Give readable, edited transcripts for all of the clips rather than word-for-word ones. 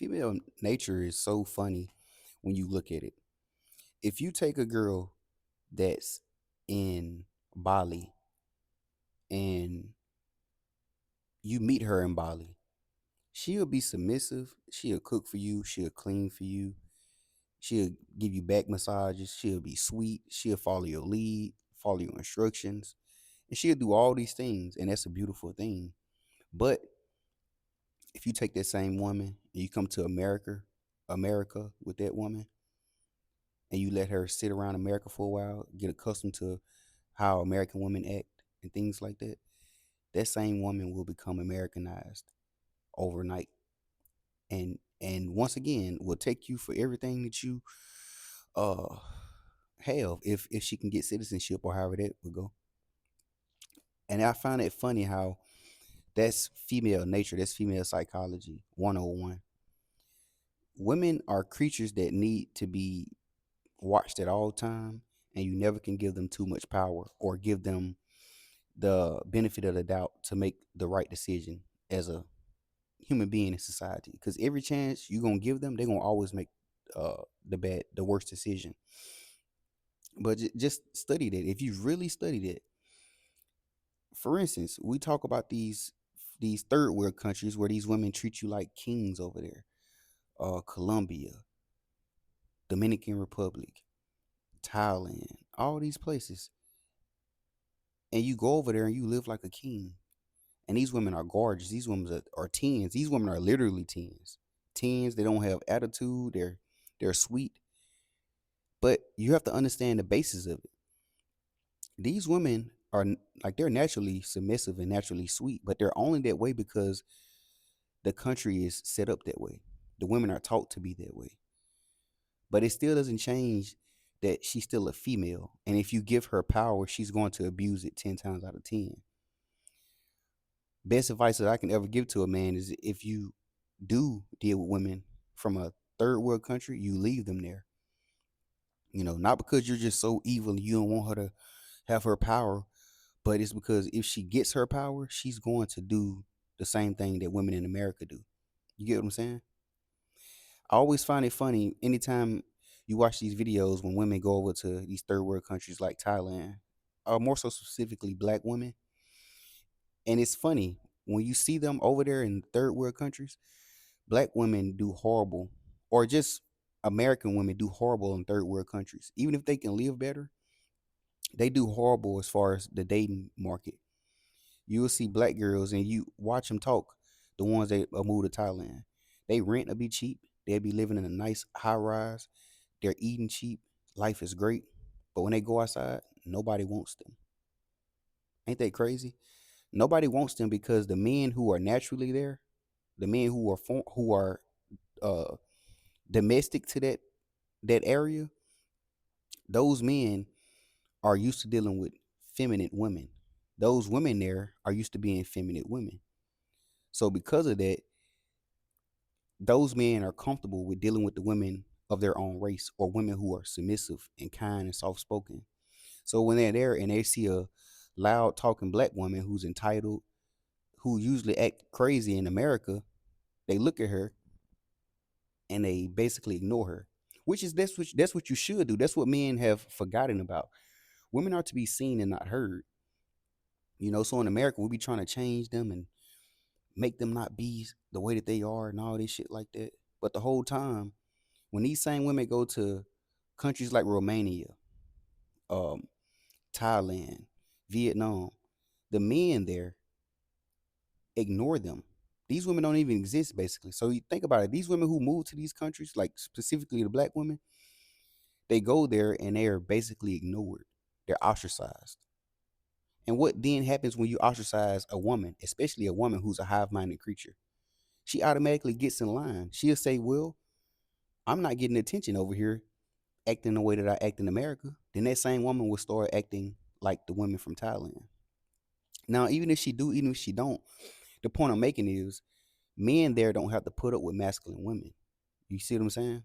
Female nature is so funny when you look at it. If you take a girl that's in Bali and you meet her in Bali, she'll be submissive. She'll cook for you. She'll clean for you. She'll give you back massages. She'll be sweet. She'll follow your lead, follow your instructions, and she'll do all these things. And that's a beautiful thing. But if you take that same woman and you come to America with that woman, and you let her sit around America for a while, get accustomed to how American women act and things like that, that same woman will become Americanized overnight. And once again will take you for everything that you uh have if she can get citizenship or however that would go. And I find it funny how that's female nature, that's female psychology 101. Women are creatures that need to be watched at all time, and you never can give them too much power or give them the benefit of the doubt to make the right decision as a human being in society. Because every chance you're gonna give them, they're gonna always make the worst decision. But just study that. If you really studied it, for instance, we talk about these third world countries where these women treat you like kings over there. Colombia, Dominican Republic, Thailand, all these places, and you go over there and you live like a king. And these women are gorgeous. These women are tens. These women are literally tens. Tens. They don't have attitude. They're sweet. But you have to understand the basis of it. These women are like they're naturally submissive and naturally sweet, but they're only that way because the country is set up that way. The women are taught to be that way. But it still doesn't change that she's still a female. And if you give her power, she's going to abuse it 10 times out of 10. Best advice that I can ever give to a man is if you do deal with women from a third world country, you leave them there. Not because you're just so evil and you don't want her to have her power, but it's because if she gets her power, she's going to do the same thing that women in America do. You get what I'm saying? I always find it funny anytime you watch these videos when women go over to these third world countries like Thailand, or more so specifically black women. And it's funny when you see them over there in third world countries, black women do horrible, or just American women do horrible in third world countries. Even if they can live better, they do horrible as far as the dating market. You will see black girls and you watch them talk, the ones that move to Thailand. They rent to be cheap. They'll be living in a nice high rise. They're eating cheap. Life is great. But when they go outside, nobody wants them. Ain't that crazy? Nobody wants them because the men who are naturally there, the men who are uh domestic to that area, those men are used to dealing with feminine women. Those women there are used to being feminine women. So because of that, those men are comfortable with dealing with the women of their own race or women who are submissive and kind and soft spoken. So when they're there and they see a loud talking black woman who's entitled, who usually act crazy in America, they look at her and they basically ignore her. Which is that's what you should do. That's what men have forgotten about. Women are to be seen and not heard. So in America we be trying to change them and make them not be the way that they are and all this shit like that. But the whole time, when these same women go to countries like Romania, um, Thailand, Vietnam, the men there ignore them. These women don't even exist basically. So you think about it, these women who move to these countries, like specifically the black women, they go there and they are basically ignored. They're ostracized. And what then happens when you ostracize a woman, especially a woman who's a hive-minded creature? She automatically gets in line. She'll say, well, I'm not getting attention over here acting the way that I act in America. Then that same woman will start acting like the women from Thailand. Now, even if she do, even if she don't, the point I'm making is men there don't have to put up with masculine women. You see what I'm saying?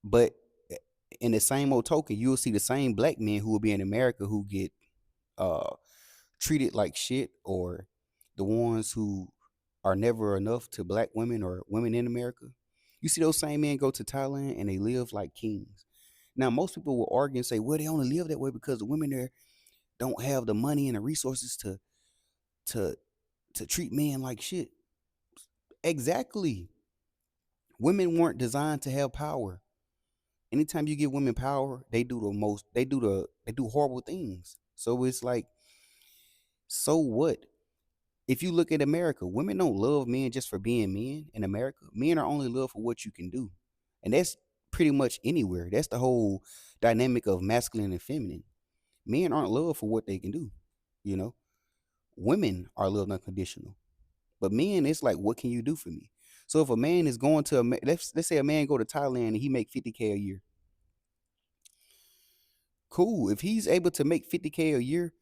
But in the same old token, you'll see the same black men who will be in America who get uh treated like shit, or the ones who are never enough to black women or women in America. You see those same men go to Thailand and they live like kings. Now, most people will argue and say, well, they only live that way because the women there don't have the money and the resources to to treat men like shit. Exactly. Women weren't designed to have power. Anytime you give women power, they do horrible things. So it's like, so what? If you look at America, women don't love men just for being men in America. Men are only loved for what you can do. And that's pretty much anywhere. That's the whole dynamic of masculine and feminine. Men aren't loved for what they can do, you know. Women are loved unconditional. But men, it's like, what can you do for me? So if a man is going to let's say a man go to Thailand and he make 50K a year. Cool. If he's able to make 50K a year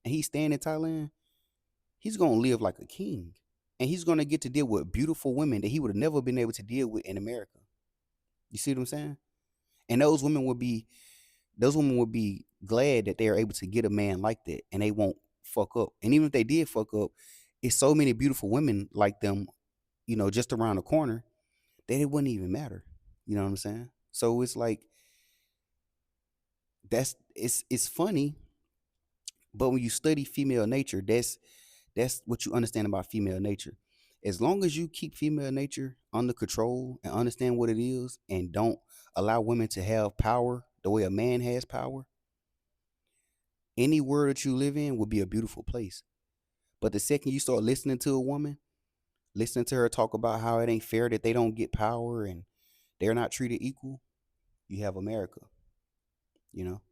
and he's staying in Thailand, he's gonna live like a king. And he's gonna get to deal with beautiful women that he would have never been able to deal with in America. You see what I'm saying? And those women would be glad that they are able to get a man like that and they won't fuck up. And even if they did fuck up, it's so many beautiful women like them, just around the corner that it wouldn't even matter. You know what I'm saying? So it's like it's funny, but when you study female nature, that's what you understand about female nature. As long as you keep female nature under control and understand what it is and don't allow women to have power the way a man has power, any world that you live in will be a beautiful place. But the second you start listening to a woman, listening to her talk about how it ain't fair that they don't get power and they're not treated equal, you have America, you know?